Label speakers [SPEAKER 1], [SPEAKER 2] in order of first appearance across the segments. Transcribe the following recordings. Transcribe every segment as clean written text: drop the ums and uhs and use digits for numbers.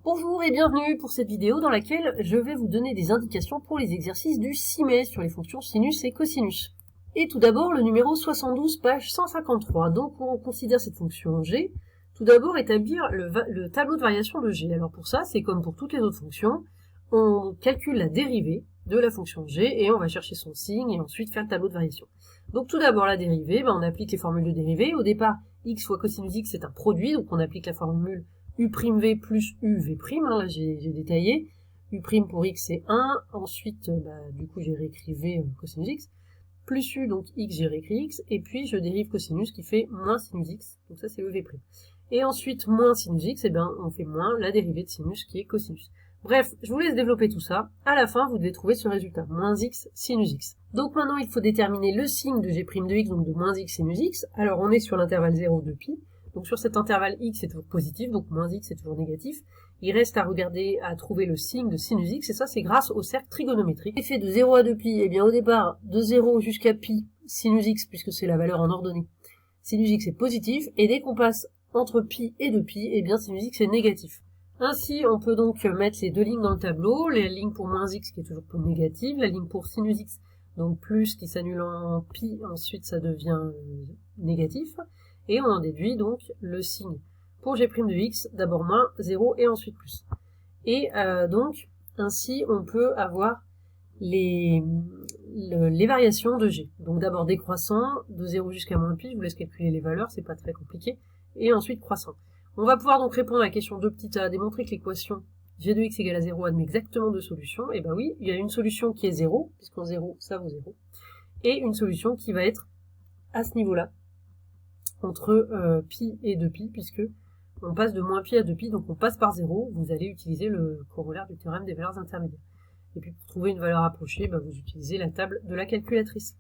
[SPEAKER 1] Bonjour et bienvenue pour cette vidéo dans laquelle je vais vous donner des indications pour les exercices du 6 mai sur les fonctions sinus et cosinus. Et tout d'abord le numéro 72, page 153. Donc on considère cette fonction g. Tout d'abord établir le tableau de variation de g. Alors pour ça, c'est comme pour toutes les autres fonctions, on calcule la dérivée de la fonction g et on va chercher son signe et ensuite faire le tableau de variation. Donc tout d'abord la dérivée, on applique les formules de dérivée. Au départ, x fois cosinus x c'est un produit, donc on applique la formule u'v plus uv', là j'ai détaillé. U' pour x c'est 1, ensuite du coup j'ai réécrivé cosinus x, plus u, donc x j'ai réécrit x, et puis je dérive cosinus qui fait moins sinus x, donc ça c'est uv'. Et ensuite moins sinus x, on fait moins la dérivée de sinus qui est cosinus. Bref, je vous laisse développer tout ça, à la fin vous devez trouver ce résultat, moins x sinus x. Donc maintenant il faut déterminer le signe de g' de x, donc de moins x sinus x, alors on est sur l'intervalle 0 de pi. Donc sur cet intervalle x c'est toujours positif, donc moins x c'est toujours négatif. Il reste à regarder, à trouver le signe de sinus x, et ça c'est grâce au cercle trigonométrique. L'effet de 0 à 2pi, au départ, de 0 jusqu'à pi, sinus x, puisque c'est la valeur en ordonnée, sinus x est positif, et dès qu'on passe entre pi et 2pi, sinus x est négatif. Ainsi, on peut donc mettre les deux lignes dans le tableau, la ligne pour moins x qui est toujours négative, la ligne pour sinus x, donc plus qui s'annule en pi, ensuite ça devient négatif. Et on en déduit donc le signe pour g' de x, d'abord moins 0 et ensuite plus. Et donc, ainsi, on peut avoir les variations de g. Donc d'abord décroissant, de 0 jusqu'à moins pi, je vous laisse calculer les valeurs, c'est pas très compliqué, et ensuite croissant. On va pouvoir donc répondre à la question 2 petit a, démontrer que l'équation g de x égale à 0 admet exactement deux solutions. Et oui, il y a une solution qui est 0, puisqu'en 0, ça vaut 0, et une solution qui va être à ce niveau-là, entre pi et 2pi, puisque on passe de moins pi à 2pi, donc on passe par 0, vous allez utiliser le corollaire du théorème des valeurs intermédiaires. Et puis pour trouver une valeur approchée, vous utilisez la table de la calculatrice.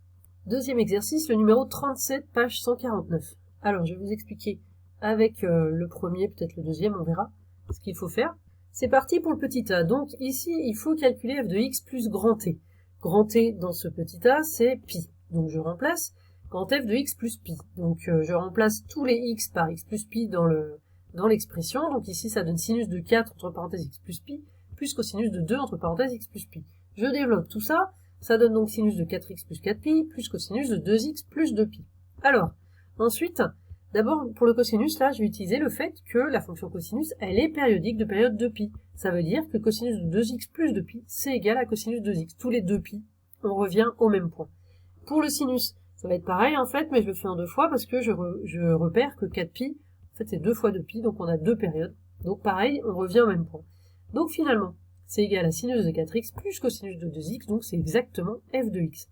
[SPEAKER 1] Deuxième exercice, le numéro 37, page 149. Alors je vais vous expliquer avec le premier, peut-être le deuxième, on verra ce qu'il faut faire. C'est parti pour le petit a. Donc ici, il faut calculer f de x plus grand t. Grand t dans ce petit a, c'est pi. Donc je remplace quand f de x plus pi. Donc je remplace tous les x par x plus pi dans l'expression. Donc ici ça donne sinus de 4 entre parenthèses x plus pi, plus cosinus de 2 entre parenthèses x plus pi. Je développe tout ça, ça donne donc sinus de 4x plus 4pi, plus cosinus de 2x plus 2pi. Alors, ensuite, d'abord pour le cosinus, là je vais utiliser le fait que la fonction cosinus, elle est périodique de période 2pi. Ça veut dire que cosinus de 2x plus 2pi, c'est égal à cosinus de 2x. Tous les 2pi, on revient au même point. Pour le sinus, ça va être pareil en fait, mais je le fais en deux fois parce que je repère que 4pi, en fait c'est 2 fois 2pi, donc on a deux périodes. Donc pareil, on revient au même point. Donc finalement, c'est égal à sinus de 4x plus cosinus de 2x, donc c'est exactement f de x.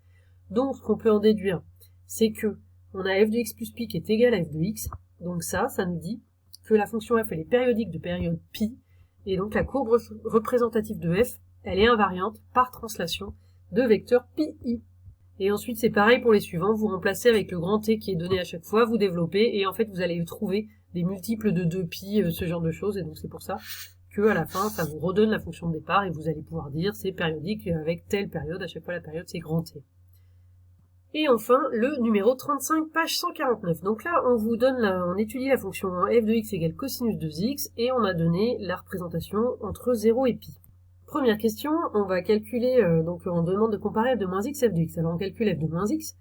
[SPEAKER 1] Donc ce qu'on peut en déduire, c'est que on a f de x plus pi qui est égal à f de x, donc ça nous dit que la fonction f elle est périodique de période pi, et donc la courbe représentative de f, elle est invariante par translation de vecteur pi. Et ensuite, c'est pareil pour les suivants, vous remplacez avec le grand T qui est donné à chaque fois, vous développez, et en fait, vous allez trouver des multiples de 2pi, ce genre de choses, et donc c'est pour ça que à la fin, ça vous redonne la fonction de départ, et vous allez pouvoir dire c'est périodique avec telle période, à chaque fois la période c'est grand T. Et enfin, le numéro 35, page 149. Donc là, on étudie la fonction f de x égale cosinus de x, et on a donné la représentation entre 0 et pi. Première question, on va calculer, donc on demande de comparer f de moins x et f de x. Alors on calcule f de moins x,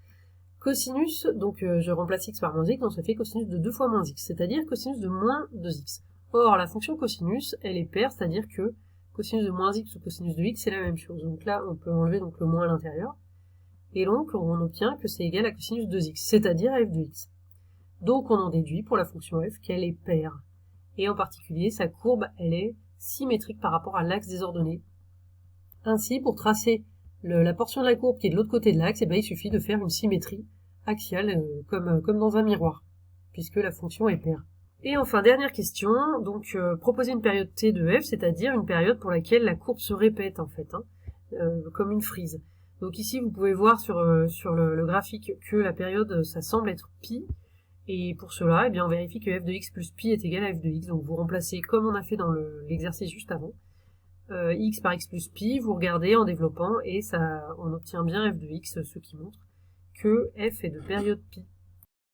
[SPEAKER 1] cosinus, donc je remplace x par moins x, donc ça fait cosinus de 2 fois moins x, c'est-à-dire cosinus de moins 2x. Or la fonction cosinus, elle est paire, c'est-à-dire que cosinus de moins x ou cosinus de x, c'est la même chose. Donc là, on peut enlever donc le moins à l'intérieur, et donc on obtient que c'est égal à cosinus de 2x, c'est-à-dire à f de x. Donc on en déduit pour la fonction f qu'elle est paire. Et en particulier, sa courbe, elle est symétrique par rapport à l'axe des ordonnées. Ainsi, pour tracer la portion de la courbe qui est de l'autre côté de l'axe, il suffit de faire une symétrie axiale comme dans un miroir, puisque la fonction est paire. Et enfin, dernière question, donc proposer une période t de f, c'est-à-dire une période pour laquelle la courbe se répète en fait, comme une frise. Donc ici, vous pouvez voir sur le graphique que la période, ça semble être pi, et pour cela, on vérifie que f de x plus pi est égal à f de x. Donc vous remplacez comme on a fait dans l'exercice juste avant, x par x plus pi, vous regardez en développant et on obtient bien f de x, ce qui montre que f est de période pi.